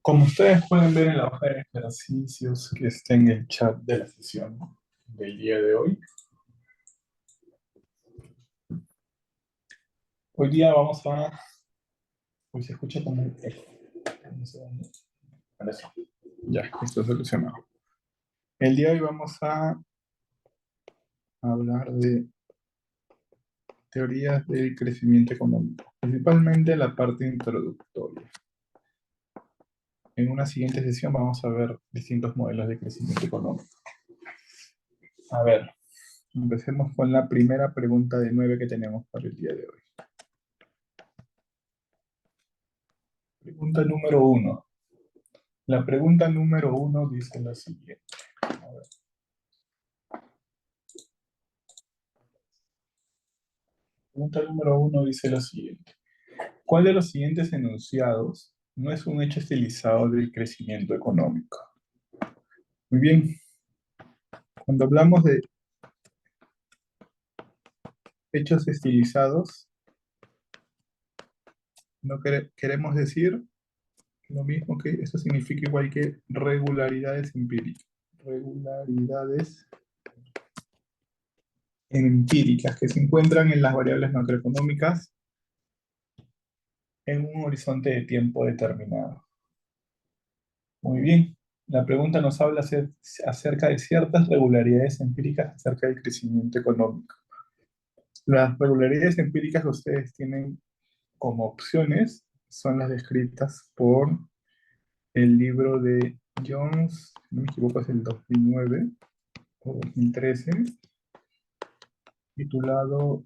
Como ustedes pueden ver en la hoja de ejercicios que está en el chat de la sesión del día de hoy día hoy se escucha como un eco. Un segundo. Ahora sí. Ya, esto es solucionado. El día de hoy vamos a hablar de teorías del crecimiento económico, principalmente la parte introductoria. En una siguiente sesión vamos a ver distintos modelos de crecimiento económico. A ver, empecemos con la primera pregunta de 9 que tenemos para el día de hoy. Pregunta número 1. La pregunta número 1 dice lo siguiente. A ver. Pregunta número 1 dice lo siguiente. ¿Cuál de los siguientes enunciados no es un hecho estilizado del crecimiento económico? Muy bien. Cuando hablamos de hechos estilizados, no queremos decir lo mismo que esto significa igual que regularidades empíricas. Regularidades empíricas que se encuentran en las variables macroeconómicas en un horizonte de tiempo determinado. Muy bien. La pregunta nos habla acerca de ciertas regularidades empíricas acerca del crecimiento económico. Las regularidades empíricas que ustedes tienen como opciones son las descritas por el libro de Jones, si no me equivoco es el 2009 o 2013, titulado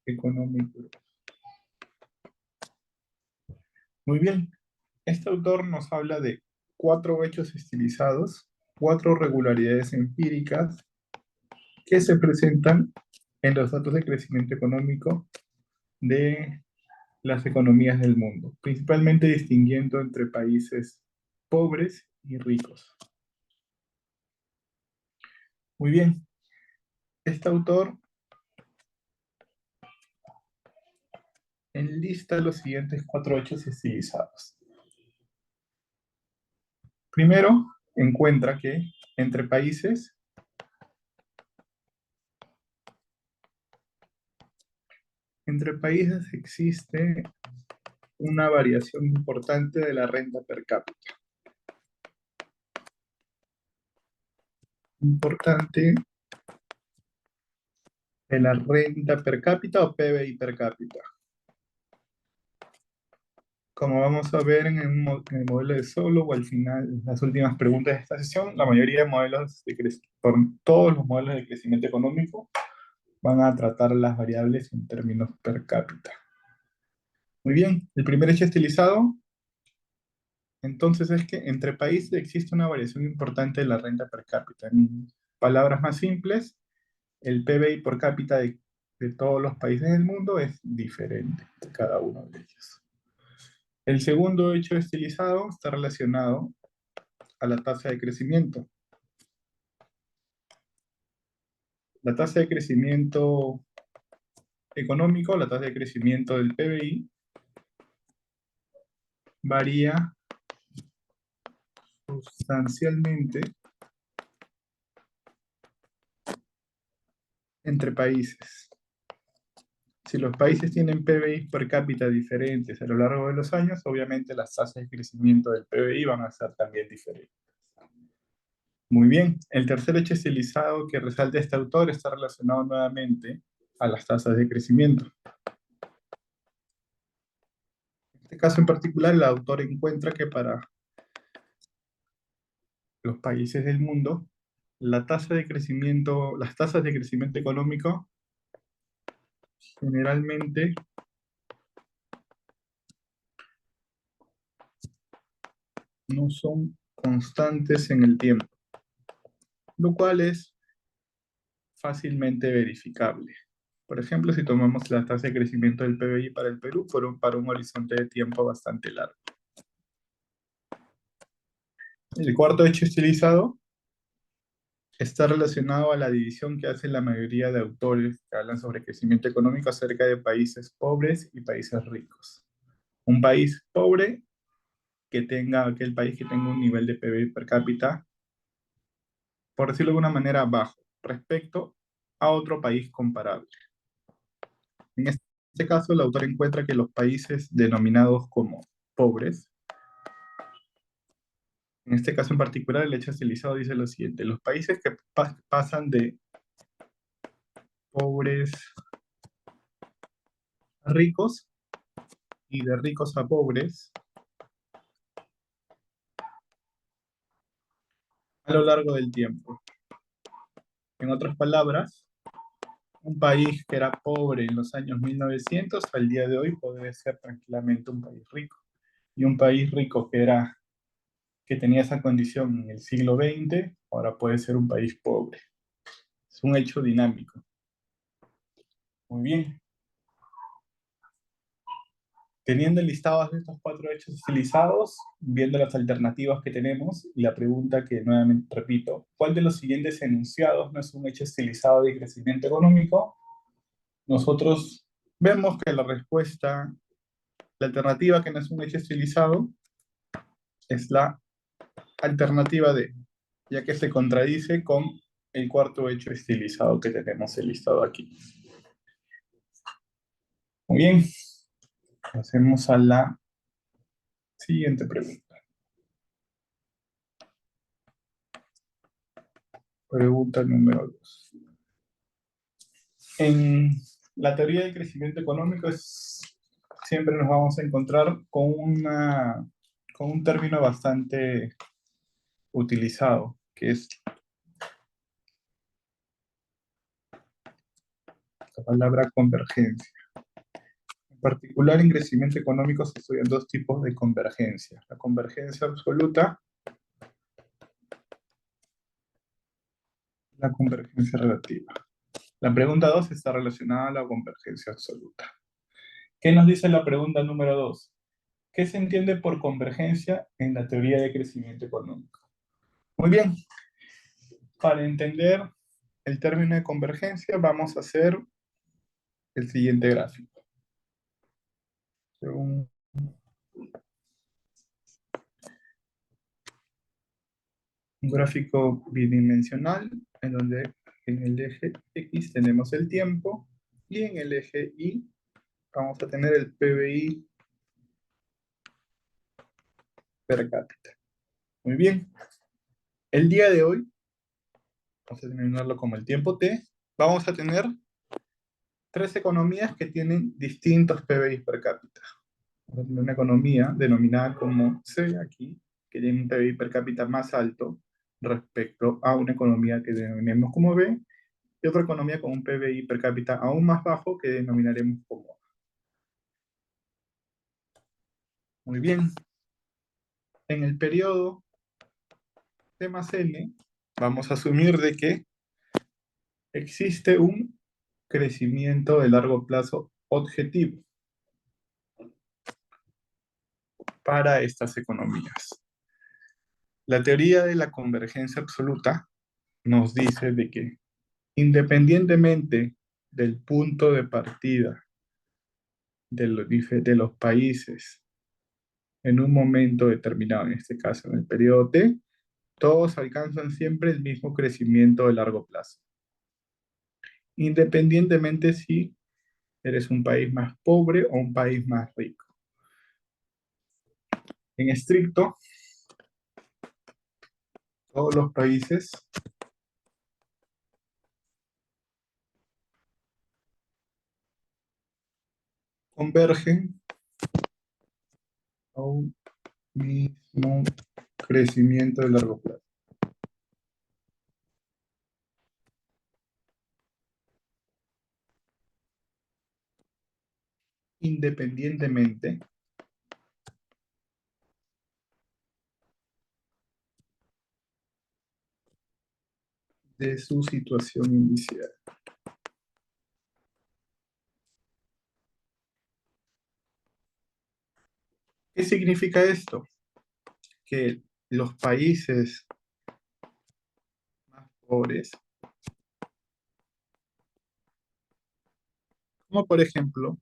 Económico. Muy bien. Este autor nos habla de 4 hechos estilizados, 4 regularidades empíricas que se presentan en los datos de crecimiento económico de las economías del mundo, principalmente distinguiendo entre países pobres y ricos. Muy bien, este autor enlista los siguientes 4 hechos estilizados. Primero, encuentra que entre países existe una variación importante de la renta per cápita. Importante de la renta per cápita o PBI per cápita. Como vamos a ver en el modelo de Solow, al final, en las últimas preguntas de esta sesión, la mayoría de modelos todos los modelos de crecimiento económico van a tratar las variables en términos per cápita. Muy bien, el primer hecho estilizado, entonces es que entre países existe una variación importante de la renta per cápita. En palabras más simples, el PBI por cápita de todos los países del mundo es diferente de cada uno de ellos. El segundo hecho estilizado está relacionado a la tasa de crecimiento. La tasa de crecimiento económico, la tasa de crecimiento del PBI, varía sustancialmente entre países. Si los países tienen PBI per cápita diferentes a lo largo de los años, obviamente las tasas de crecimiento del PBI van a ser también diferentes. Muy bien, el tercer hecho estilizado que resalta este autor está relacionado nuevamente a las tasas de crecimiento. En este caso en particular, el autor encuentra que para los países del mundo, las tasas de crecimiento económico generalmente no son constantes en el tiempo, lo cual es fácilmente verificable. Por ejemplo, si tomamos la tasa de crecimiento del PBI para el Perú, para un horizonte de tiempo bastante largo. El cuarto hecho estilizado está relacionado a la división que hacen la mayoría de autores que hablan sobre crecimiento económico acerca de países pobres y países ricos. Un país pobre que tenga, aquel país que tenga un nivel de PBI per cápita, por decirlo de alguna manera, bajo respecto a otro país comparable. En este caso, el autor encuentra que los países denominados como pobres, en este caso en particular, el hecho estilizado dice lo siguiente: los países que pasan de pobres a ricos y de ricos a pobres a lo largo del tiempo. En otras palabras, un país que era pobre en los años 1900 al día de hoy puede ser tranquilamente un país rico. Y un país rico que tenía esa condición en el siglo XX, ahora puede ser un país pobre. Es un hecho dinámico. Muy bien. Teniendo listados de estos cuatro hechos estilizados, viendo las alternativas que tenemos, y la pregunta que nuevamente repito: ¿cuál de los siguientes enunciados no es un hecho estilizado de crecimiento económico? Nosotros vemos que la alternativa que no es un hecho estilizado, es la alternativa D, ya que se contradice con el cuarto hecho estilizado que tenemos listado aquí. Muy bien, pasemos a la siguiente pregunta. Pregunta número 2. En la teoría del crecimiento económico siempre nos vamos a encontrar con un término bastante utilizado, que es la palabra convergencia. En particular, en crecimiento económico se estudian dos tipos de convergencia: la convergencia absoluta y la convergencia relativa. La pregunta 2 está relacionada a la convergencia absoluta. ¿Qué nos dice la pregunta número 2? ¿Qué se entiende por convergencia en la teoría de crecimiento económico? Muy bien, para entender el término de convergencia vamos a hacer el siguiente gráfico. Un gráfico bidimensional en donde en el eje X tenemos el tiempo y en el eje Y vamos a tener el PBI per cápita. Muy bien, el día de hoy, vamos a denominarlo como el tiempo T, vamos a tener tres economías que tienen distintos PBI per cápita. Vamos a tener una economía denominada como C aquí, que tiene un PBI per cápita más alto respecto a una economía que denominemos como B, y otra economía con un PBI per cápita aún más bajo que denominaremos como A. Muy bien, en el periodo T más N, vamos a asumir de que existe un crecimiento de largo plazo objetivo para estas economías. La teoría de la convergencia absoluta nos dice de que independientemente del punto de partida de los países en un momento determinado, en este caso en el periodo T, todos alcanzan siempre el mismo crecimiento de largo plazo, independientemente si eres un país más pobre o un país más rico. En estricto, todos los países convergen a un mismo crecimiento de largo plazo, independientemente de su situación inicial. ¿Qué significa esto? Que los países más pobres, como por ejemplo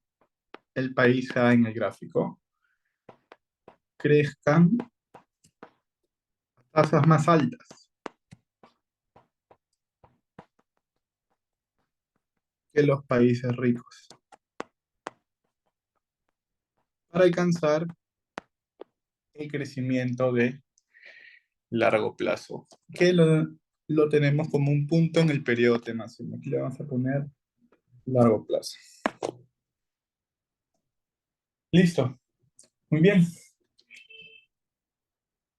el país A en el gráfico, crezcan a tasas más altas que los países ricos para alcanzar el crecimiento de largo plazo, que lo tenemos como un punto en el periodo T máximo. Aquí le vamos a poner largo plazo. Listo, muy bien.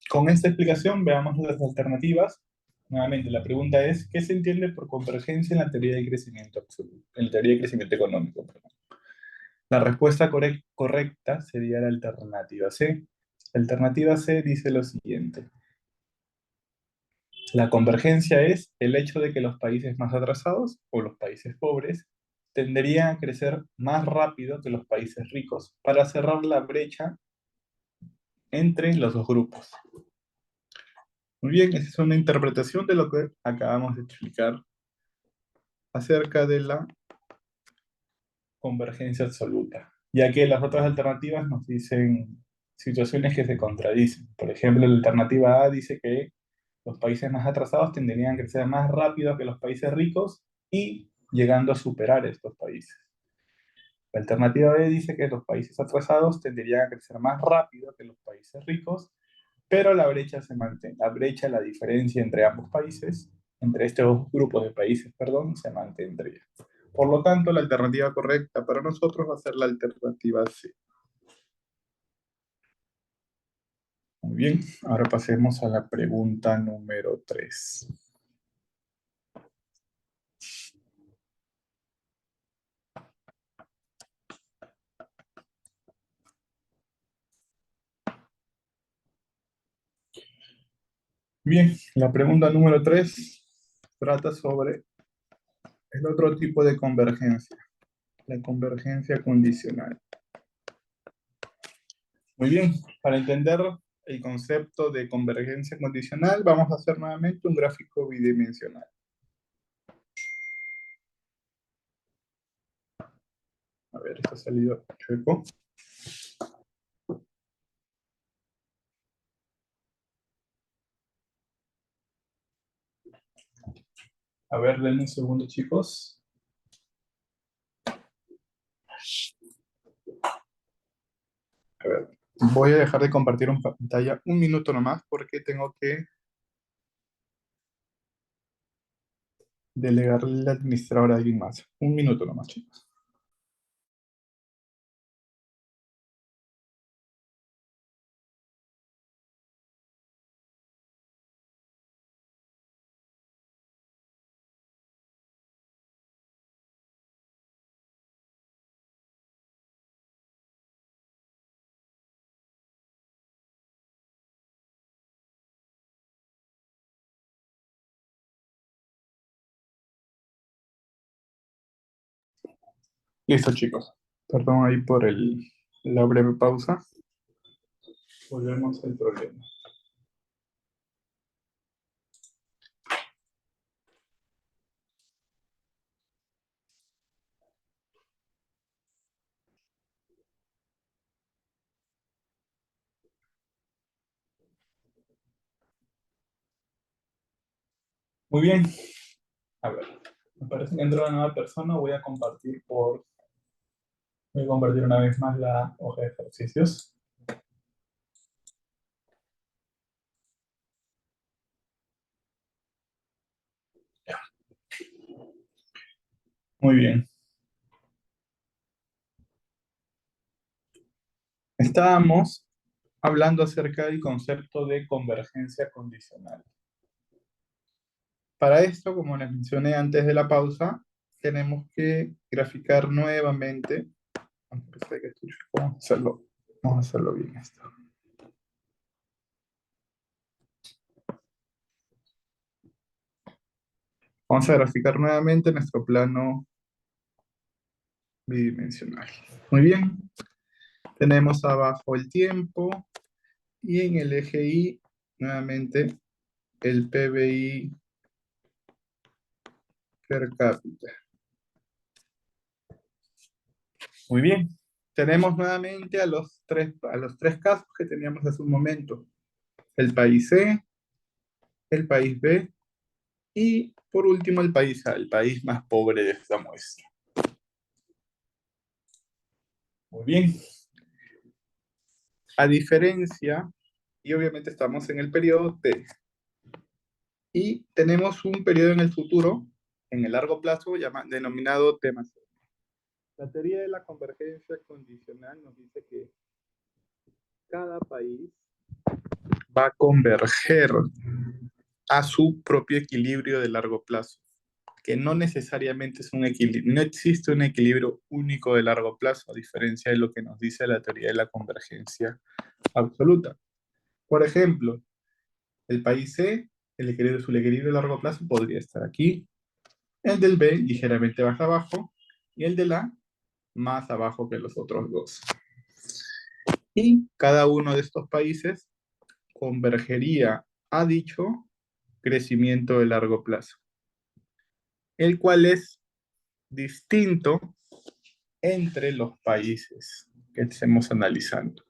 Con esta explicación veamos las alternativas. Nuevamente, la pregunta es, ¿qué se entiende por convergencia en la teoría del crecimiento absoluto, en la teoría del crecimiento económico, perdón? La respuesta correcta sería la alternativa C. La alternativa C dice lo siguiente. La convergencia es el hecho de que los países más atrasados o los países pobres tenderían a crecer más rápido que los países ricos para cerrar la brecha entre los dos grupos. Muy bien, esa es una interpretación de lo que acabamos de explicar acerca de la convergencia absoluta, ya que las otras alternativas nos dicen situaciones que se contradicen. Por ejemplo, la alternativa A dice que los países más atrasados tenderían a crecer más rápido que los países ricos y llegando a superar estos países. La alternativa B dice que los países atrasados tenderían a crecer más rápido que los países ricos, pero la brecha se mantiene, la diferencia entre ambos países, entre estos dos grupos de países, perdón, se mantendría. Por lo tanto, la alternativa correcta para nosotros va a ser la alternativa C. Muy bien, ahora pasemos a la pregunta número 3. Bien, la pregunta número 3 trata sobre el otro tipo de convergencia, la convergencia condicional. Muy bien, para entender el concepto de convergencia condicional, vamos a hacer nuevamente un gráfico bidimensional. A ver, esto ha salido chueco. A ver, denme un segundo, chicos. A ver, voy a dejar de compartir una pantalla un minuto nomás porque tengo que delegarle al administrador a alguien más. Un minuto nomás, chicos. Listo, chicos. Perdón ahí por la breve pausa. Volvemos al problema. Muy bien. A ver, me parece que entró una nueva persona. Voy a compartir una vez más la hoja de ejercicios. Muy bien. Estábamos hablando acerca del concepto de convergencia condicional. Para esto, como les mencioné antes de la pausa, tenemos que graficar nuevamente. Vamos a hacerlo bien esto. Vamos a graficar nuevamente nuestro plano bidimensional. Muy bien. Tenemos abajo el tiempo y en el eje Y, nuevamente, el PBI per cápita. Muy bien. Tenemos nuevamente a los tres casos que teníamos hace un momento. El país C, el país B y por último el país A, el país más pobre de esta muestra. Muy bien. A diferencia, y obviamente estamos en el periodo T, y tenemos un periodo en el futuro, en el largo plazo, denominado T más 0. La teoría de la convergencia condicional nos dice que cada país va a converger a su propio equilibrio de largo plazo, que no necesariamente es un equilibrio, no existe un equilibrio único de largo plazo, a diferencia de lo que nos dice la teoría de la convergencia absoluta. Por ejemplo, el país C, su equilibrio de largo plazo podría estar aquí, el del B ligeramente más abajo y el del A más abajo que los otros dos. Y cada uno de estos países convergería a dicho crecimiento de largo plazo, el cual es distinto entre los países que estemos analizando.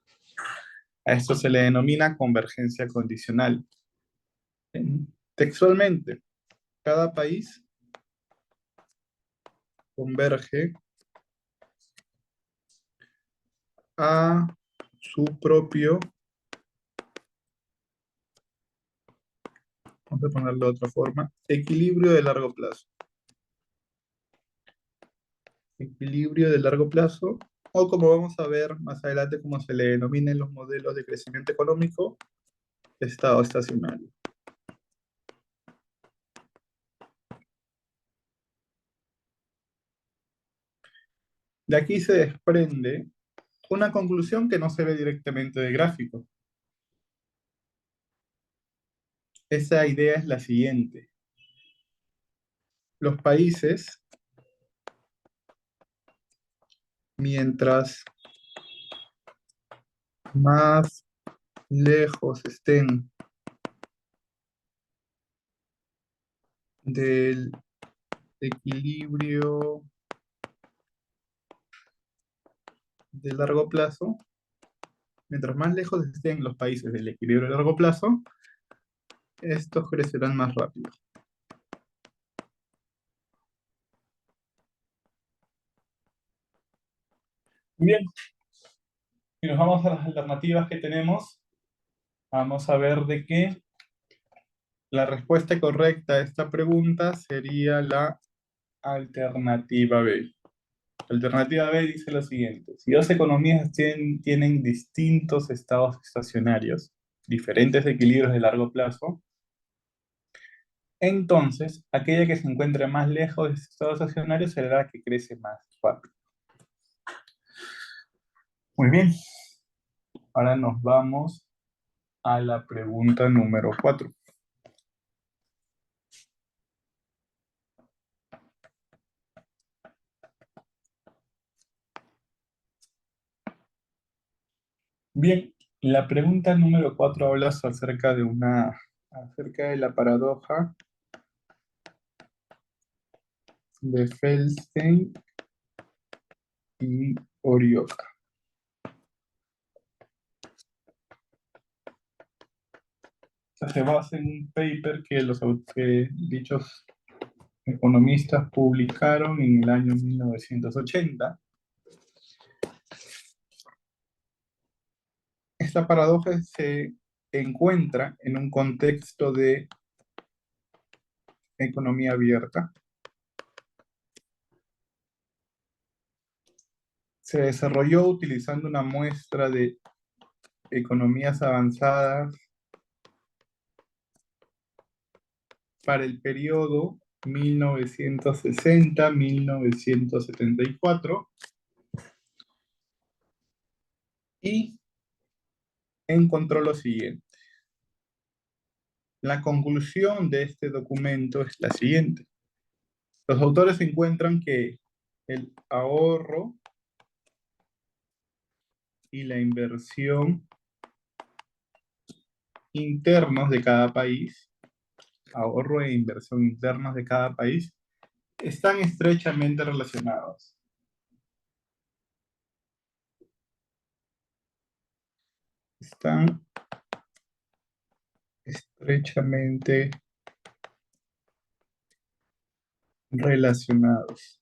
A esto se le denomina convergencia condicional. Textualmente, cada país converge a su propio, vamos a ponerlo de otra forma, equilibrio de largo plazo. Equilibrio de largo plazo, o como vamos a ver más adelante, como se le denomina en los modelos de crecimiento económico, estado estacionario. De aquí se desprende una conclusión que no se ve directamente de gráfico. Esa idea es la siguiente. Los países, mientras más lejos estén del equilibrio de largo plazo, mientras más lejos estén los países del equilibrio de largo plazo, estos crecerán más rápido. Bien, si nos vamos a las alternativas que tenemos, vamos a ver de que la respuesta correcta a esta pregunta sería la alternativa B. La alternativa B dice lo siguiente: si dos economías tienen distintos estados estacionarios, diferentes equilibrios de largo plazo, entonces aquella que se encuentre más lejos de ese estado estacionario será la que crece más rápido. Muy bien, ahora nos vamos a la pregunta número 4. Bien, la pregunta número 4 habla acerca de la paradoja de Feldstein y Orioka. Se basa en un paper que dichos economistas publicaron en el año 1980. Esta paradoja se encuentra en un contexto de economía abierta. Se desarrolló utilizando una muestra de economías avanzadas para el periodo 1960-1974 y encontró lo siguiente. La conclusión de este documento es la siguiente. Los autores encuentran que el ahorro y la inversión internos de cada país, ahorro e inversión internos de cada país, están estrechamente relacionados. están estrechamente relacionados.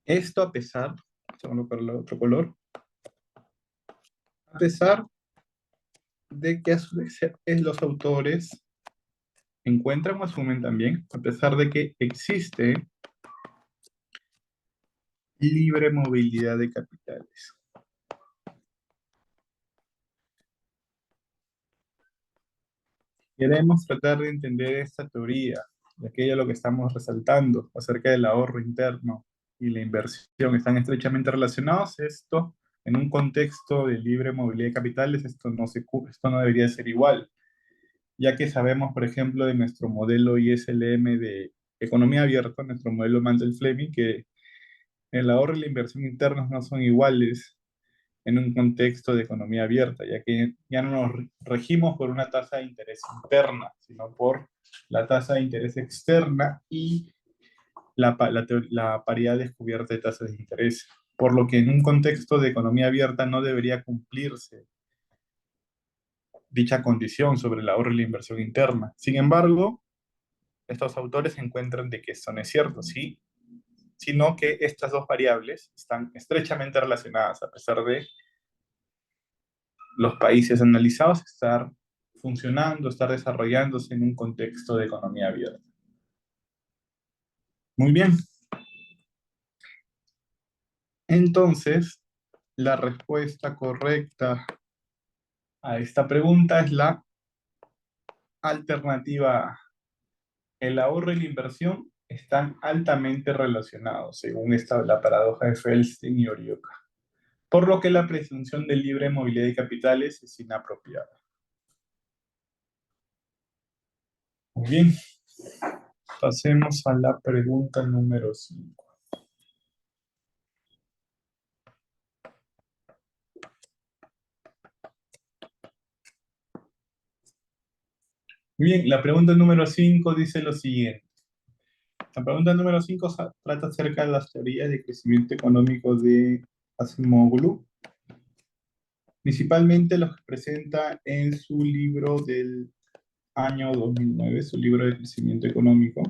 Esto a pesar, vamos a colocar el otro color, a pesar de que los autores encuentran o asumen también, a pesar de que existe libre movilidad de capitales. Queremos tratar de entender esta teoría, de aquello lo que estamos resaltando acerca del ahorro interno y la inversión están estrechamente relacionados. Esto, en un contexto de libre movilidad de capitales, esto no debería ser igual, ya que sabemos, por ejemplo, de nuestro modelo ISLM de economía abierta, nuestro modelo Mandel-Fleming, que el ahorro y la inversión internos no son iguales en un contexto de economía abierta, ya que ya no nos regimos por una tasa de interés interna, sino por la tasa de interés externa y la paridad descubierta de tasas de interés. Por lo que en un contexto de economía abierta no debería cumplirse dicha condición sobre el ahorro y la inversión interna. Sin embargo, estos autores encuentran de que esto no es cierto, ¿sí? Sino que estas dos variables están estrechamente relacionadas, a pesar de los países analizados estar funcionando, estar desarrollándose en un contexto de economía abierta. Muy bien. Entonces, la respuesta correcta a esta pregunta es la alternativa A. El ahorro y la inversión están altamente relacionados, según la paradoja de Feldstein y Orioka, por lo que la presunción de libre movilidad de capitales es inapropiada. Muy bien, pasemos a la pregunta número 5. Muy bien, la pregunta número 5 dice lo siguiente. La pregunta número 5 trata acerca de las teorías de crecimiento económico de Acemoglu, principalmente los que presenta en su libro del año 2009, su libro de crecimiento económico.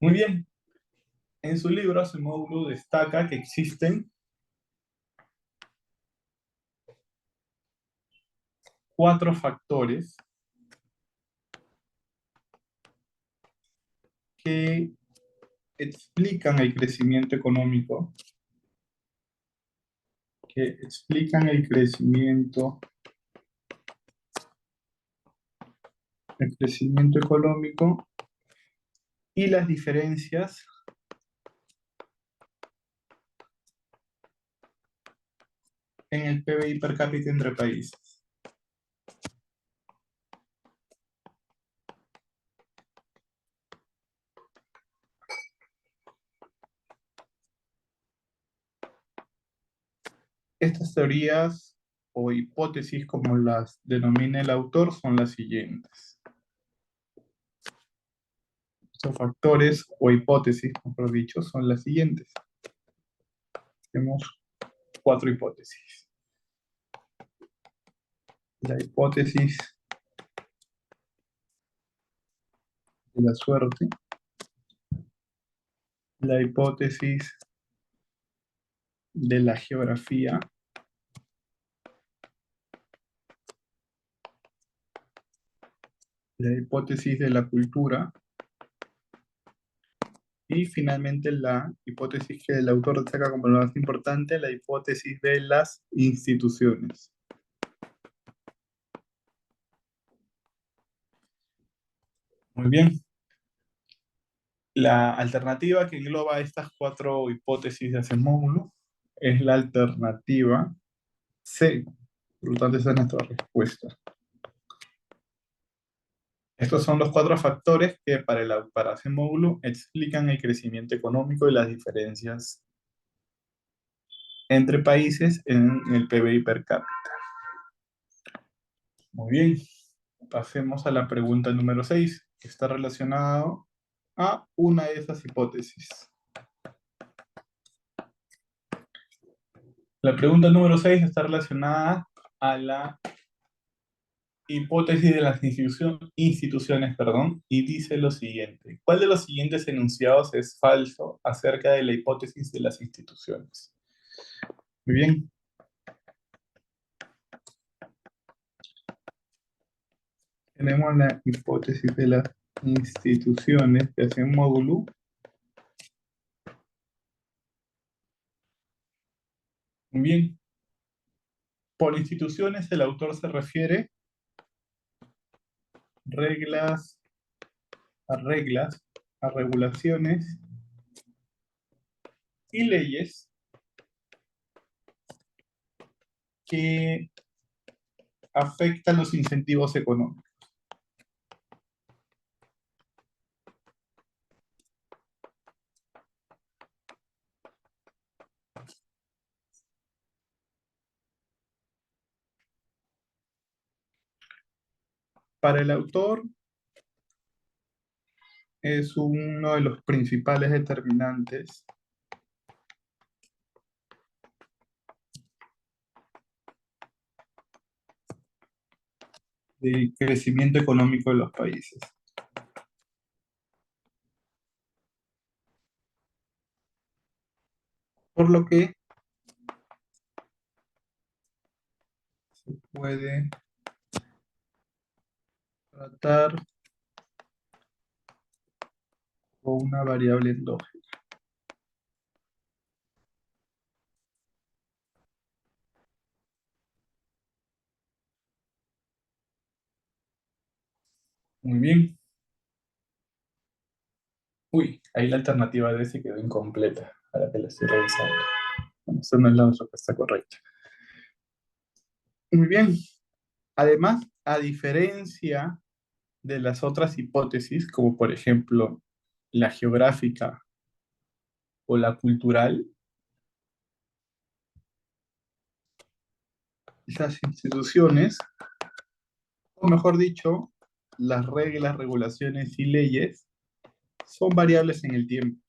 Muy bien, en su libro Acemoglu destaca que existen 4 factores que explican el crecimiento económico, el crecimiento económico y las diferencias en el PBI per cápita entre países. Estas teorías o hipótesis, como las denomina el autor, son las siguientes. Estos factores o hipótesis, mejor dicho, son las siguientes. Tenemos 4 hipótesis. La hipótesis de la suerte, la hipótesis de la geografía, la hipótesis de la cultura y finalmente la hipótesis que el autor destaca como la más importante, la hipótesis de las instituciones. Muy bien. La alternativa que engloba estas 4 hipótesis de Acemoglu es la alternativa C. Por lo tanto, esa es nuestra respuesta. Estos son los 4 factores que para Acemoglu explican el crecimiento económico y las diferencias entre países en el PBI per cápita. Muy bien, pasemos a la pregunta número 6, que está relacionado a una de esas hipótesis. La pregunta número 6 está relacionada a la hipótesis de las instituciones, perdón, y dice lo siguiente. ¿Cuál de los siguientes enunciados es falso acerca de la hipótesis de las instituciones? Muy bien, tenemos la hipótesis de las instituciones que hace un módulo. Muy bien, por instituciones el autor se refiere reglas, reglas, a regulaciones y leyes que afectan los incentivos económicos. Para el autor es uno de los principales determinantes del crecimiento económico de los países. Por lo que se puede tratar con una variable endógena. Muy bien. Uy, ahí la alternativa de ese quedó incompleta, para que la estoy revisando. Bueno, esa no es la respuesta correcta. Muy bien. Además, a diferencia de las otras hipótesis, como por ejemplo la geográfica o la cultural, esas instituciones, o mejor dicho, las reglas, regulaciones y leyes son variables en el tiempo.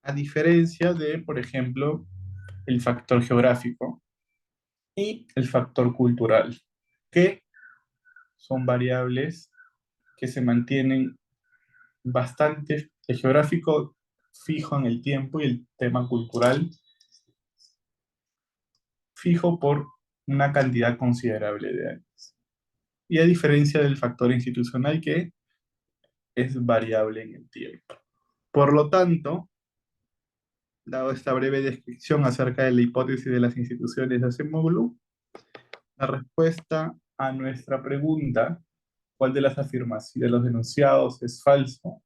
A diferencia de, por ejemplo, el factor geográfico y el factor cultural, que son variables que se mantienen bastante, el geográfico fijo en el tiempo y el tema cultural fijo por una cantidad considerable de años. Y a diferencia del factor institucional que es variable en el tiempo. Por lo tanto, dado esta breve descripción acerca de la hipótesis de las instituciones de Acemoglu, la respuesta a nuestra pregunta, ¿cuál de las afirmaciones de los enunciados es falso?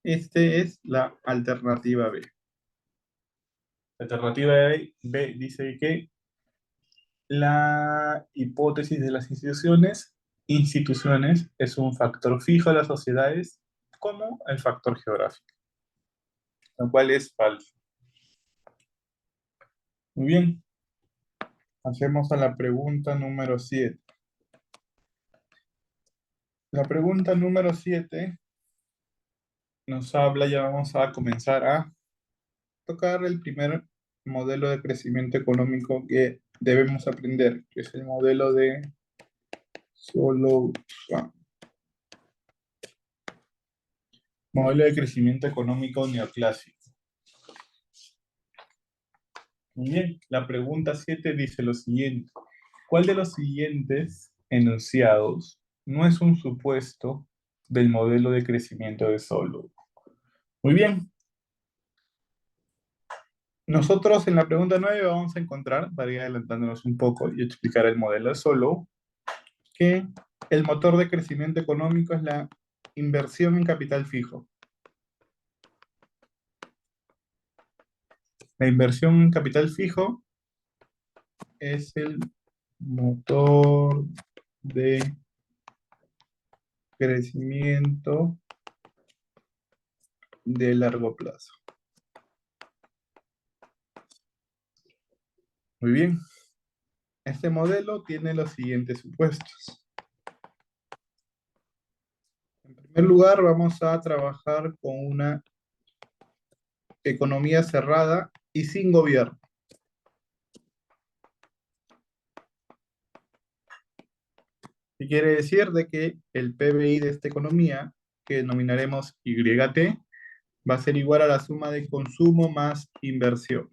Este es la alternativa B. La alternativa B dice que la hipótesis de las instituciones es un factor fijo de las sociedades como el factor geográfico, lo cual es falso. Muy bien, hacemos a la pregunta número 7. La pregunta número 7 nos habla, ya vamos a comenzar a tocar el primer modelo de crecimiento económico que debemos aprender, que es el modelo de Solow-Schwartz. Modelo de crecimiento económico neoclásico. Muy bien, la pregunta 7 dice lo siguiente. ¿Cuál de los siguientes enunciados no es un supuesto del modelo de crecimiento de Solow? Muy bien, nosotros en la pregunta 9 vamos a encontrar, para ir adelantándonos un poco y explicar el modelo de Solow, que el motor de crecimiento económico es la inversión en capital fijo. La inversión en capital fijo es el motor de crecimiento de largo plazo. Muy bien. Este modelo tiene los siguientes supuestos. En primer lugar, vamos a trabajar con una economía cerrada y sin gobierno. ¿Qué quiere decir? De que el PBI de esta economía, que denominaremos YT, va a ser igual a la suma de consumo más inversión.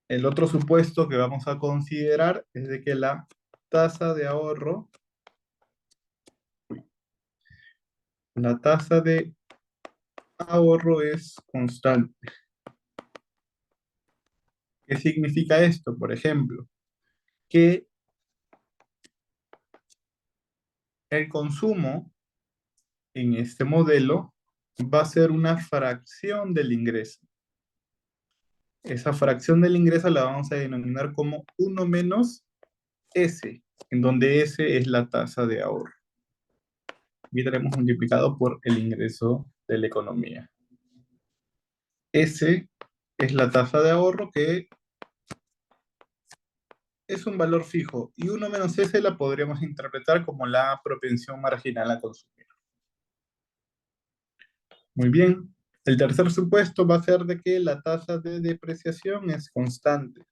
El otro supuesto que vamos a considerar es de que la tasa de ahorro es constante. ¿Qué significa esto? Por ejemplo, que el consumo en este modelo va a ser una fracción del ingreso. Esa fracción del ingreso la vamos a denominar como 1 menos S, en donde S es la tasa de ahorro. Aquí tenemos multiplicado por el ingreso de la economía. S es la tasa de ahorro, que es un valor fijo, y 1 menos S la podríamos interpretar como la propensión marginal a consumir. Muy bien. El tercer supuesto va a ser de que la tasa de depreciación es constante.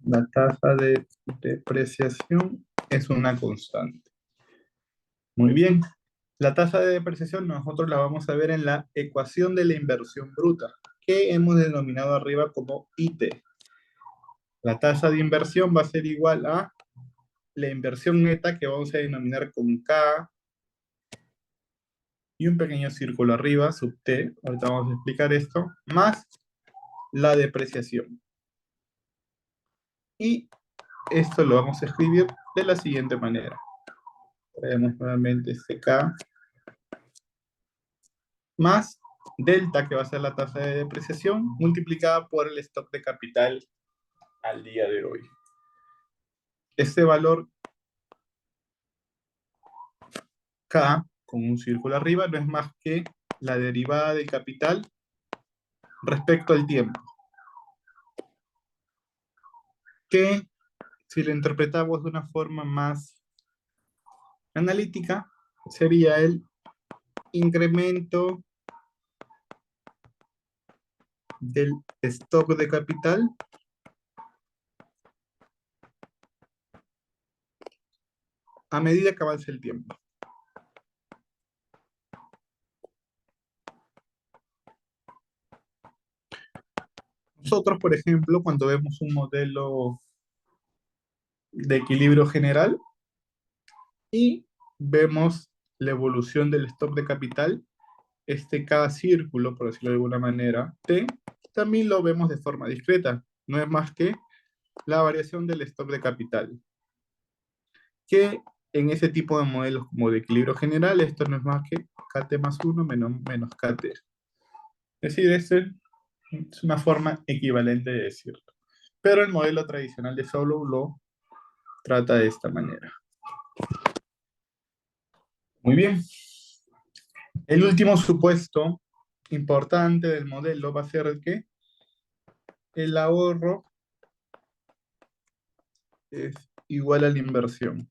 La tasa de depreciación es una constante. Muy bien. La tasa de depreciación nosotros la vamos a ver en la ecuación de la inversión bruta, que hemos denominado arriba como IT. La tasa de inversión va a ser igual a la inversión neta, que vamos a denominar con K y un pequeño círculo arriba, sub T, ahorita vamos a explicar esto, más la depreciación. Y esto lo vamos a escribir de la siguiente manera. Traemos nuevamente este K más delta, que va a ser la tasa de depreciación, multiplicada por el stock de capital al día de hoy. Este valor K, con un círculo arriba, no es más que la derivada del capital respecto al tiempo, que si lo interpretamos de una forma más analítica, sería el incremento del stock de capital a medida que avance el tiempo. Nosotros, por ejemplo, cuando vemos un modelo de equilibrio general y vemos la evolución del stock de capital, cada círculo, por decirlo de alguna manera, T, también lo vemos de forma discreta. No es más que la variación del stock de capital. Que en ese tipo de modelos como de equilibrio general, esto no es más que KT más 1 menos KT. Es decir, es una forma equivalente de decirlo. Pero el modelo tradicional de Solow lo trata de esta manera. Muy bien. El último supuesto importante del modelo va a ser el que el ahorro es igual a la inversión.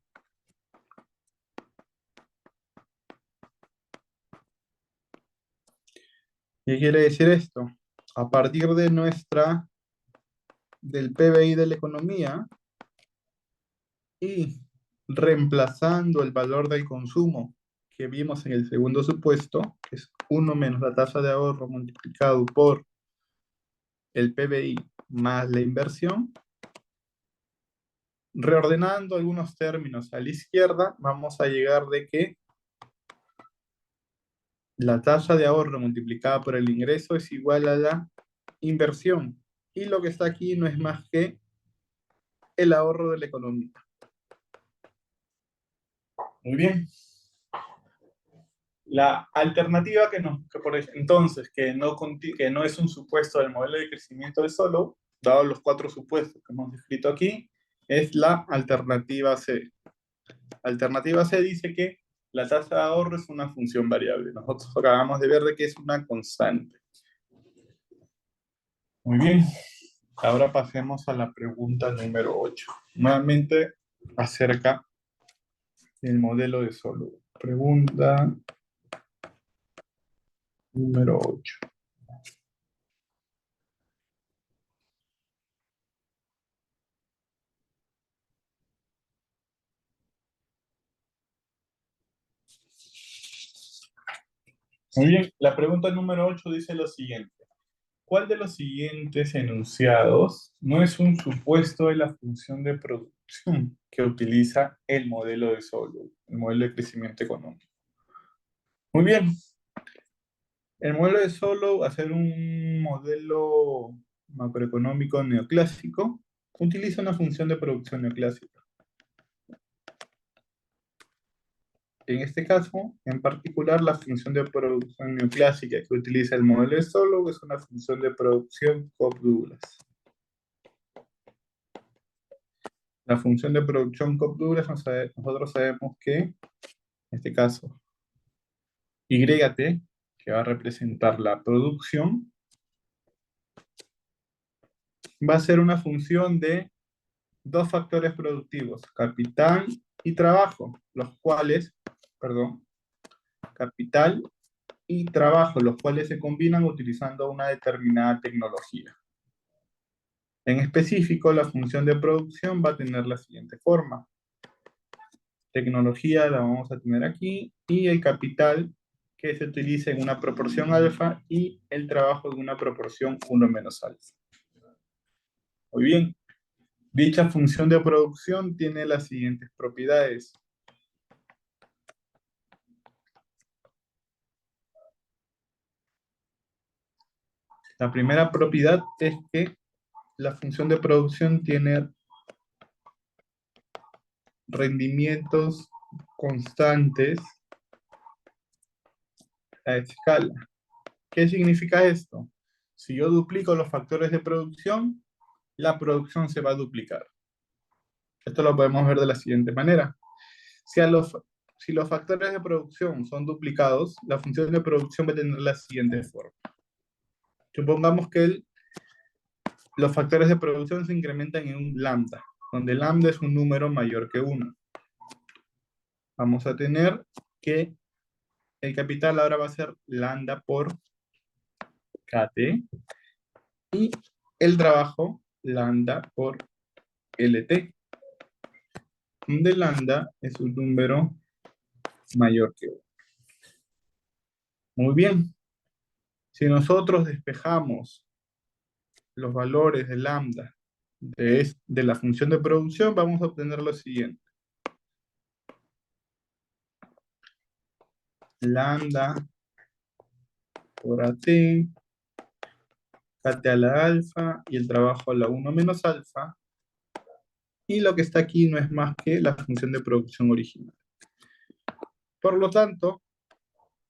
¿Qué quiere decir esto? A partir de del PBI de la economía y reemplazando el valor del consumo que vimos en el segundo supuesto, que es 1 menos la tasa de ahorro multiplicado por el PBI más la inversión, reordenando algunos términos a la izquierda, vamos a llegar de que la tasa de ahorro multiplicada por el ingreso es igual a la inversión. Y lo que está aquí no es más que el ahorro de la economía. Muy bien. La alternativa entonces, que no es un supuesto del modelo de crecimiento de Solow, dado los 4 supuestos que hemos descrito aquí, es la alternativa C. Alternativa C dice que la tasa de ahorro es una función variable. Nosotros acabamos de ver de que es una constante. Muy bien. Ahora pasemos a la pregunta número 8. Nuevamente acerca del modelo de Solow. Pregunta número 8. Muy bien, la pregunta número 8 dice lo siguiente. ¿Cuál de los siguientes enunciados no es un supuesto de la función de producción que utiliza el modelo de Solow, el modelo de crecimiento económico? Muy bien, el modelo de Solow, a ser un modelo macroeconómico neoclásico, utiliza una función de producción neoclásica. En este caso, en particular, la función de producción neoclásica que utiliza el modelo de Solow es una función de producción Cobb-Douglas. La función de producción Cobb-Douglas, nosotros sabemos que, en este caso, YT, que va a representar la producción, va a ser una función de dos factores productivos, capital y trabajo, los cuales, perdón, capital y trabajo, los cuales se combinan utilizando una determinada tecnología. En específico, la función de producción va a tener la siguiente forma. Tecnología la vamos a tener aquí y el capital que se utiliza en una proporción alfa y el trabajo en una proporción 1 menos alfa. Muy bien, dicha función de producción tiene las siguientes propiedades. La primera propiedad es que la función de producción tiene rendimientos constantes a escala. ¿Qué significa esto? Si yo duplico los factores de producción, la producción se va a duplicar. Esto lo podemos ver de la siguiente manera. Si, si los factores de producción son duplicados, la función de producción va a tener la siguiente forma. Supongamos que los factores de producción se incrementan en un lambda, donde lambda es un número mayor que 1. Vamos a tener que el capital ahora va a ser lambda por KT y el trabajo lambda por LT, donde lambda es un número mayor que 1. Muy bien. Si nosotros despejamos los valores de lambda de la función de producción, vamos a obtener lo siguiente. Lambda por AT, KT a la alfa y el trabajo a la 1 menos alfa. Y lo que está aquí no es más que la función de producción original. Por lo tanto,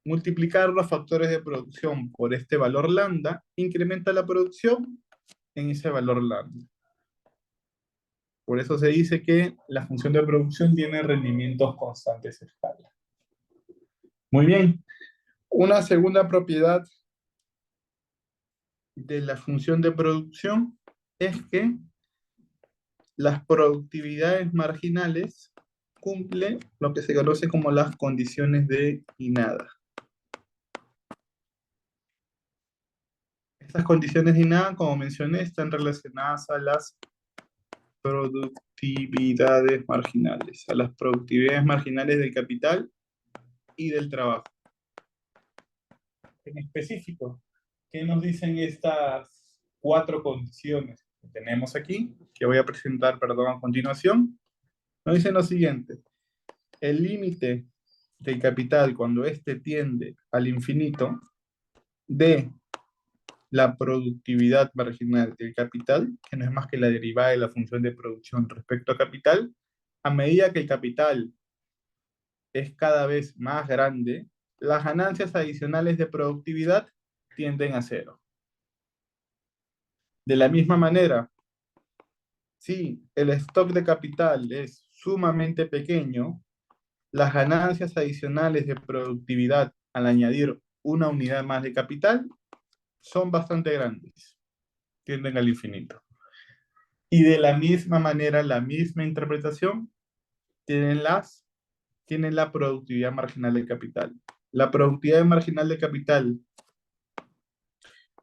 multiplicar los factores de producción por este valor lambda incrementa la producción en ese valor lambda. Por eso se dice que la función de producción tiene rendimientos constantes a escala. Muy bien. Una segunda propiedad de la función de producción es que las productividades marginales cumplen lo que se conoce como las condiciones de y nada. Estas condiciones de y nada, como mencioné, están relacionadas a las productividades marginales, a las productividades marginales del capital y del trabajo. En específico, ¿qué nos dicen estas 4 condiciones que tenemos aquí? Que voy a presentar, perdón, a continuación. Nos dicen lo siguiente. El límite del capital, cuando éste tiende al infinito, de la productividad marginal del capital, que no es más que la derivada de la función de producción respecto a capital, a medida que el capital es cada vez más grande, las ganancias adicionales de productividad tienden a cero. De la misma manera, si el stock de capital es sumamente pequeño, las ganancias adicionales de productividad al añadir una unidad más de capital son bastante grandes, tienden al infinito. Y de la misma manera, la misma interpretación tienen las tiene la productividad marginal de capital. La productividad marginal de capital,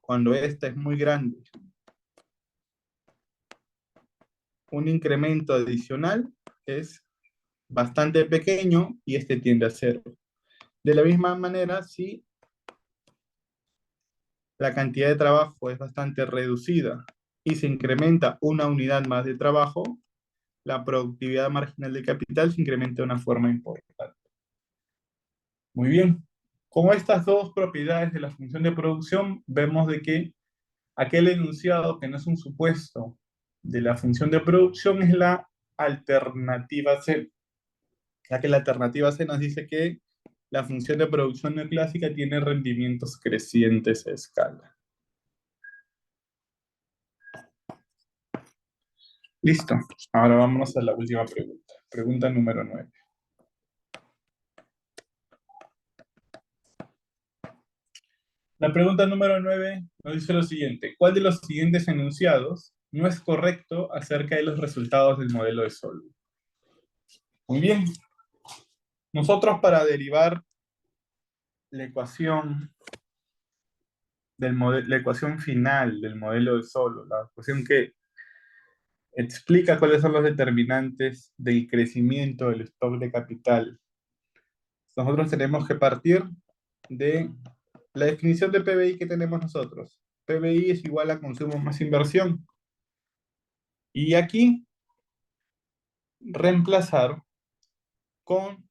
cuando esta es muy grande, un incremento adicional es bastante pequeño y este tiende a cero. De la misma manera, si la cantidad de trabajo es bastante reducida y se incrementa una unidad más de trabajo, la productividad marginal de capital se incrementa de una forma importante. Muy bien. Con estas dos propiedades de la función de producción, vemos de que aquel enunciado que no es un supuesto de la función de producción es la alternativa C, ya que la alternativa C nos dice que la función de producción neoclásica tiene rendimientos crecientes a escala. Listo. Ahora vámonos a la última pregunta. Pregunta número 9. La pregunta número 9 nos dice lo siguiente. ¿Cuál de los siguientes enunciados no es correcto acerca de los resultados del modelo de Solve? Muy bien. Nosotros para derivar la ecuación la ecuación final del modelo de Solo, la ecuación que explica cuáles son los determinantes del crecimiento del stock de capital, nosotros tenemos que partir de la definición de PBI que tenemos nosotros. PBI es igual a consumo más inversión. Y aquí reemplazar con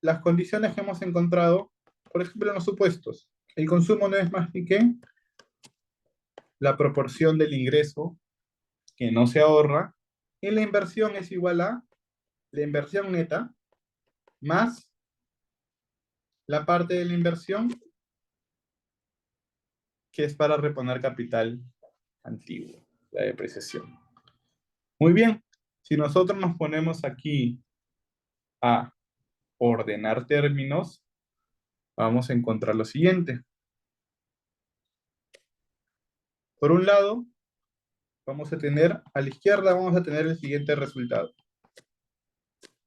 las condiciones que hemos encontrado, por ejemplo, en los supuestos. El consumo no es más que la proporción del ingreso que no se ahorra, y la inversión es igual a la inversión neta más la parte de la inversión que es para reponer capital antiguo, la depreciación. Muy bien, si nosotros nos ponemos aquí a ordenar términos, vamos a encontrar lo siguiente. Por un lado, vamos a tener, a la izquierda vamos a tener el siguiente resultado.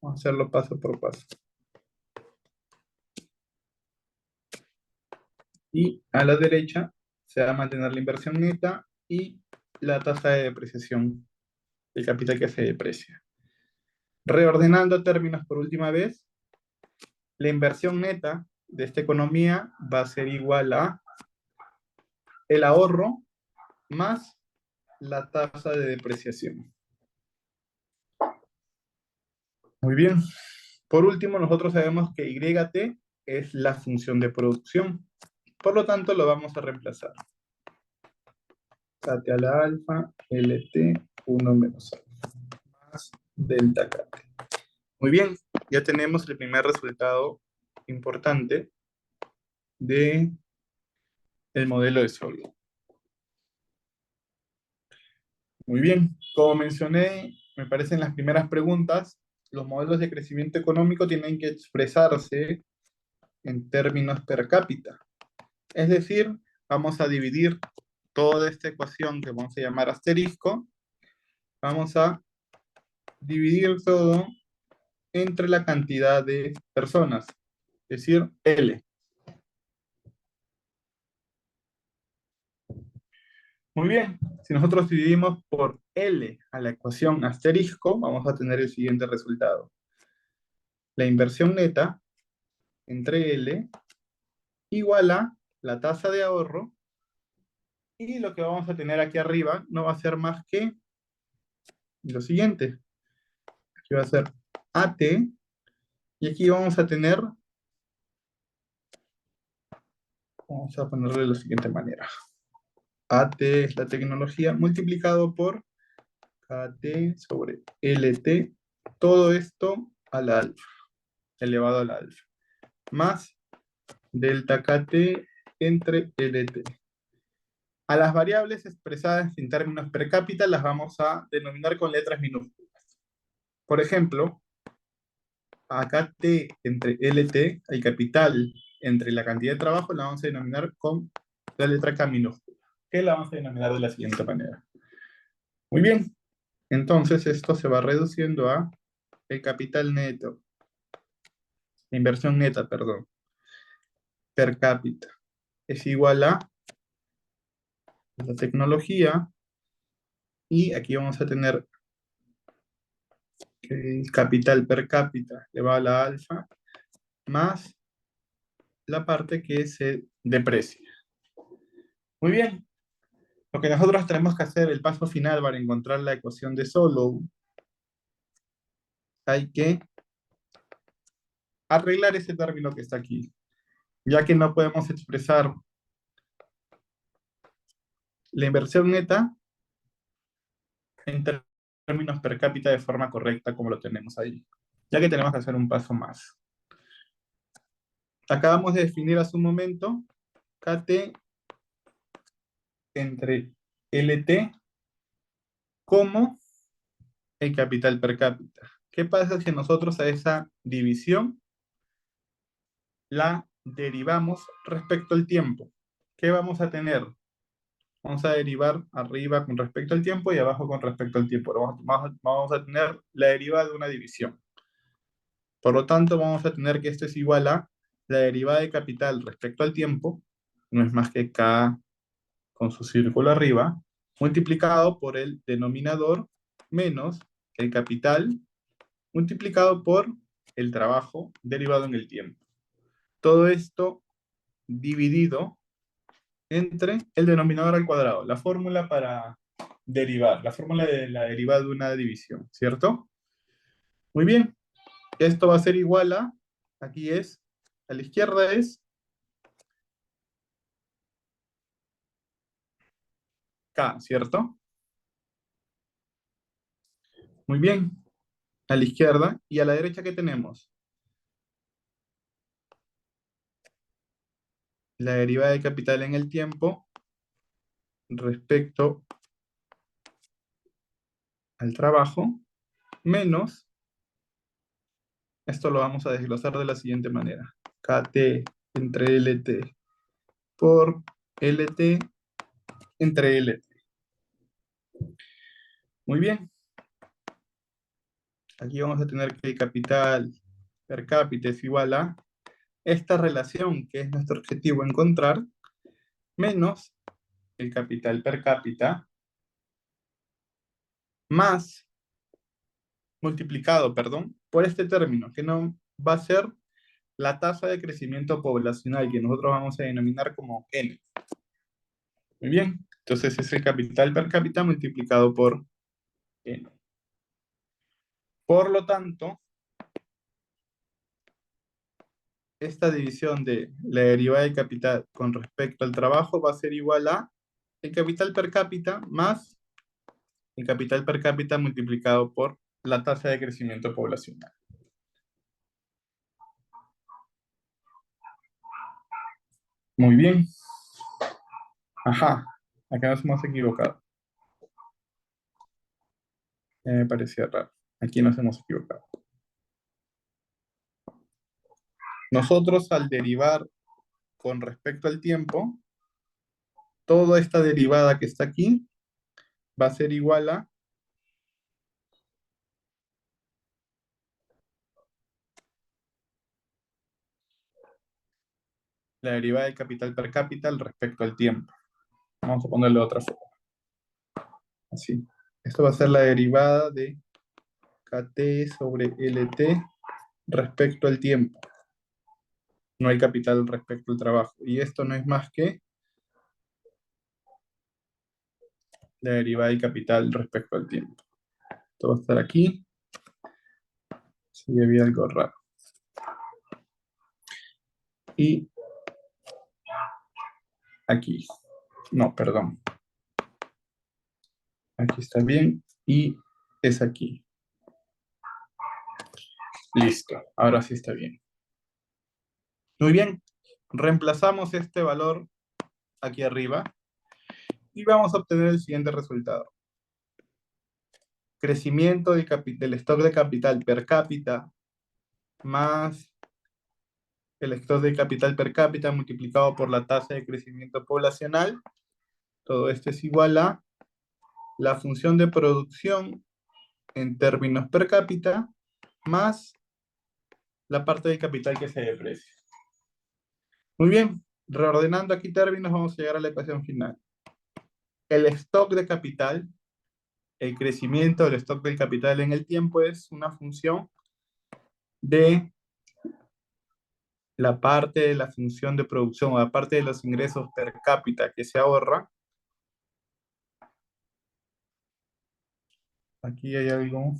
Vamos a hacerlo paso por paso. Y a la derecha se va a mantener la inversión neta y la tasa de depreciación, el capital que se deprecia. Reordenando términos por última vez, la inversión neta de esta economía va a ser igual a el ahorro más la tasa de depreciación. Muy bien. Por último, nosotros sabemos que YT es la función de producción. Por lo tanto, lo vamos a reemplazar. KT a la alfa, LT, 1 menos alfa, más delta KT. Muy bien, ya tenemos el primer resultado importante de el modelo de Solow. Muy bien, como mencioné, me parecen las primeras preguntas, los modelos de crecimiento económico tienen que expresarse en términos per cápita. Es decir, vamos a dividir toda esta ecuación que vamos a llamar asterisco, vamos a dividir todo entre la cantidad de personas, es decir, L. Muy bien, si nosotros dividimos por L a la ecuación asterisco, vamos a tener el siguiente resultado. La inversión neta entre L igual a la tasa de ahorro, y lo que vamos a tener aquí arriba no va a ser más que lo siguiente. Aquí va a ser AT, y aquí vamos a tener, vamos a ponerle de la siguiente manera. AT es la tecnología multiplicado por KT sobre LT, todo esto a la alfa, elevado a la alfa, más delta KT entre LT. A las variables expresadas en términos per cápita las vamos a denominar con letras minúsculas. Por ejemplo, acá T entre LT, el capital entre la cantidad de trabajo, la vamos a denominar con la letra K minúscula, que la vamos a denominar de la siguiente manera. Muy bien, entonces esto se va reduciendo a el capital neto la inversión neta, perdón, per cápita, es igual a la tecnología, y aquí vamos a tener que el capital per cápita elevado a la alfa, más la parte que se deprecia. Muy bien, lo que nosotros tenemos que hacer, el paso final para encontrar la ecuación de Solow, hay que arreglar ese término que está aquí, ya que no podemos expresar la inversión neta en términos per cápita de forma correcta como lo tenemos ahí, ya que tenemos que hacer un paso más. Acabamos de definir hace un momento KT entre LT como el capital per cápita. ¿Qué pasa si nosotros a esa división la derivamos respecto al tiempo? ¿Qué vamos a tener? Vamos a derivar arriba con respecto al tiempo y abajo con respecto al tiempo. Vamos a tener la derivada de una división. Por lo tanto, vamos a tener que esto es igual a la derivada de capital respecto al tiempo, no es más que K con su círculo arriba, multiplicado por el denominador menos el capital multiplicado por el trabajo derivado en el tiempo. Todo esto dividido entre el denominador al cuadrado, la fórmula para derivar, la fórmula de la derivada de una división, ¿cierto? Muy bien, esto va a ser igual a, aquí es, a la izquierda es K, ¿cierto? Muy bien, a la izquierda, y a la derecha, ¿qué tenemos? La derivada de capital en el tiempo respecto al trabajo, menos, esto lo vamos a desglosar de la siguiente manera, KT entre LT por LT entre LT. Muy bien, aquí vamos a tener que el capital per cápita es igual a esta relación que es nuestro objetivo encontrar, menos el capital per cápita, más multiplicado, perdón, por este término, que no va a ser la tasa de crecimiento poblacional, que nosotros vamos a denominar como N. Muy bien, entonces es el capital per cápita multiplicado por N. Por lo tanto, esta división de la derivada del capital con respecto al trabajo va a ser igual a el capital per cápita más el capital per cápita multiplicado por la tasa de crecimiento poblacional. Muy bien. Ajá, acá nos hemos equivocado. Me parecía raro. Aquí nos hemos equivocado. Nosotros al derivar con respecto al tiempo, toda esta derivada que está aquí va a ser igual a la derivada del capital per cápita respecto al tiempo. Vamos a ponerle otra forma. Así. Esto va a ser la derivada de KT sobre LT respecto al tiempo. No hay capital respecto al trabajo. Y esto no es más que la derivada del capital respecto al tiempo. Esto va a estar aquí. Si había algo raro. Y aquí. No, perdón. Aquí está bien. Y es aquí. Listo. Ahora sí está bien. Muy bien. Reemplazamos este valor aquí arriba. Y vamos a obtener el siguiente resultado. Crecimiento del stock de capital per cápita más el stock de capital per cápita multiplicado por la tasa de crecimiento poblacional. Todo esto es igual a la función de producción en términos per cápita más la parte del capital que se deprecia. Muy bien, reordenando aquí términos, vamos a llegar a la ecuación final. El stock de capital, el crecimiento del stock del capital en el tiempo es una función de la parte de la función de producción o la parte de los ingresos per cápita que se ahorra. Aquí hay algo.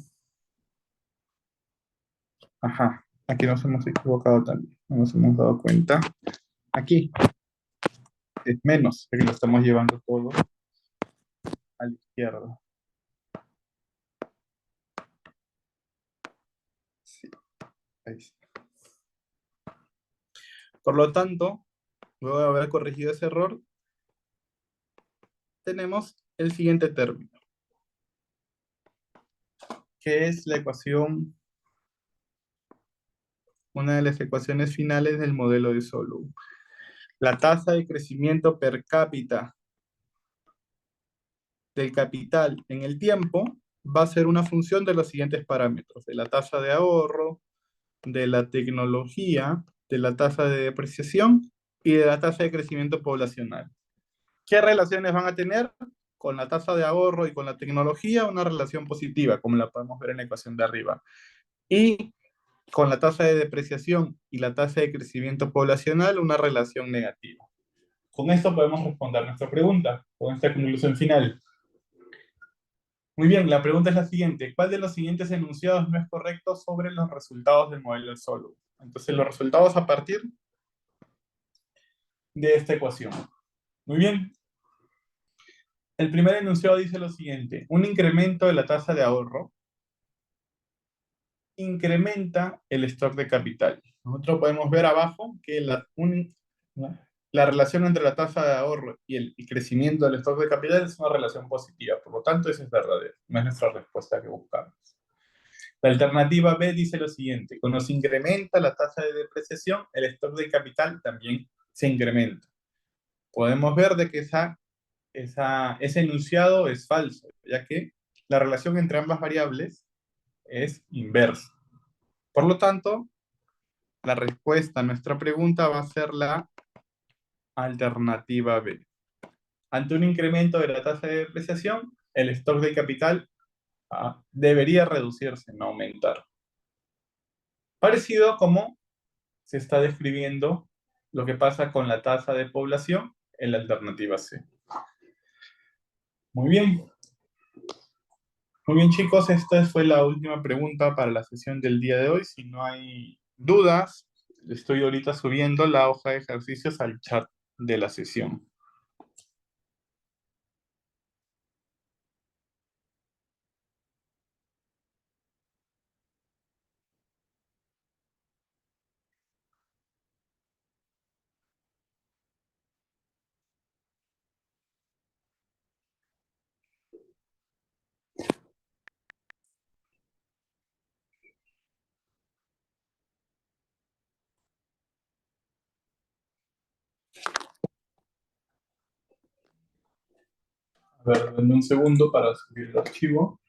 Ajá, aquí nos hemos equivocado también. No nos hemos dado cuenta. Aquí es menos, aquí lo estamos llevando todo a la izquierda. Sí, ahí está. Por lo tanto, luego de haber corregido ese error, tenemos el siguiente término, que es la ecuación, una de las ecuaciones finales del modelo de Solow. La tasa de crecimiento per cápita del capital en el tiempo va a ser una función de los siguientes parámetros: de la tasa de ahorro, de la tecnología, de la tasa de depreciación y de la tasa de crecimiento poblacional. ¿Qué relaciones van a tener? Con la tasa de ahorro y con la tecnología, una relación positiva, como la podemos ver en la ecuación de arriba. Y con la tasa de depreciación y la tasa de crecimiento poblacional, una relación negativa. Con esto podemos responder nuestra pregunta, con esta conclusión final. Muy bien, la pregunta es la siguiente. ¿Cuál de los siguientes enunciados no es correcto sobre los resultados del modelo de Solow? Entonces, los resultados a partir de esta ecuación. Muy bien. El primer enunciado dice lo siguiente: un incremento de la tasa de ahorro incrementa el stock de capital. Nosotros podemos ver abajo que la relación entre la tasa de ahorro y el crecimiento del stock de capital es una relación positiva. Por lo tanto, eso es verdadero. No es nuestra respuesta que buscamos. La alternativa B dice lo siguiente: cuando se incrementa la tasa de depreciación, el stock de capital también se incrementa. Podemos ver de que ese enunciado es falso, ya que la relación entre ambas variables es inversa. Por lo tanto, la respuesta a nuestra pregunta va a ser la alternativa B. Ante un incremento de la tasa de depreciación, el stock de capital debería reducirse, no aumentar. Parecido como se está describiendo lo que pasa con la tasa de población en la alternativa C. Muy bien. Muy bien, chicos, esta fue la última pregunta para la sesión del día de hoy. Si no hay dudas, estoy ahorita subiendo la hoja de ejercicios al chat de la sesión. A ver, denme un segundo para subir el archivo.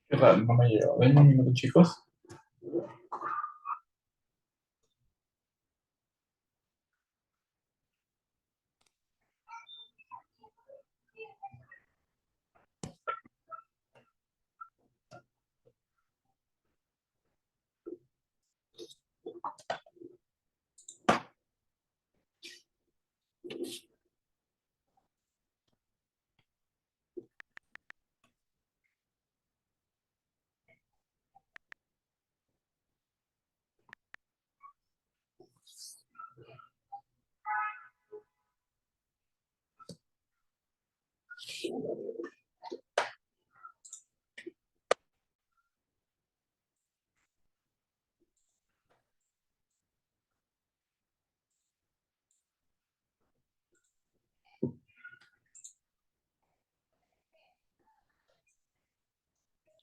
Qué raro, no me llegó. Denme un minuto, chicos.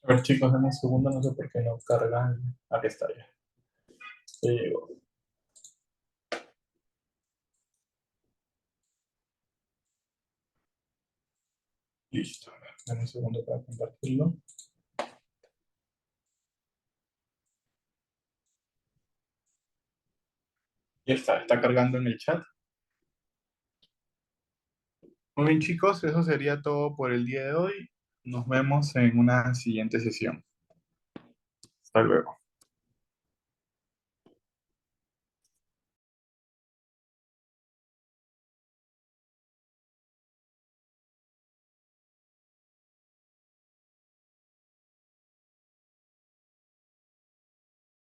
A ver, chicos, en un segundo, no sé por qué no cargan. Aquí está ya. Ya llegó. Listo. Dame un segundo para compartirlo. Ya está cargando en el chat. Muy bien, chicos, eso sería todo por el día de hoy. Nos vemos en una siguiente sesión. Hasta luego.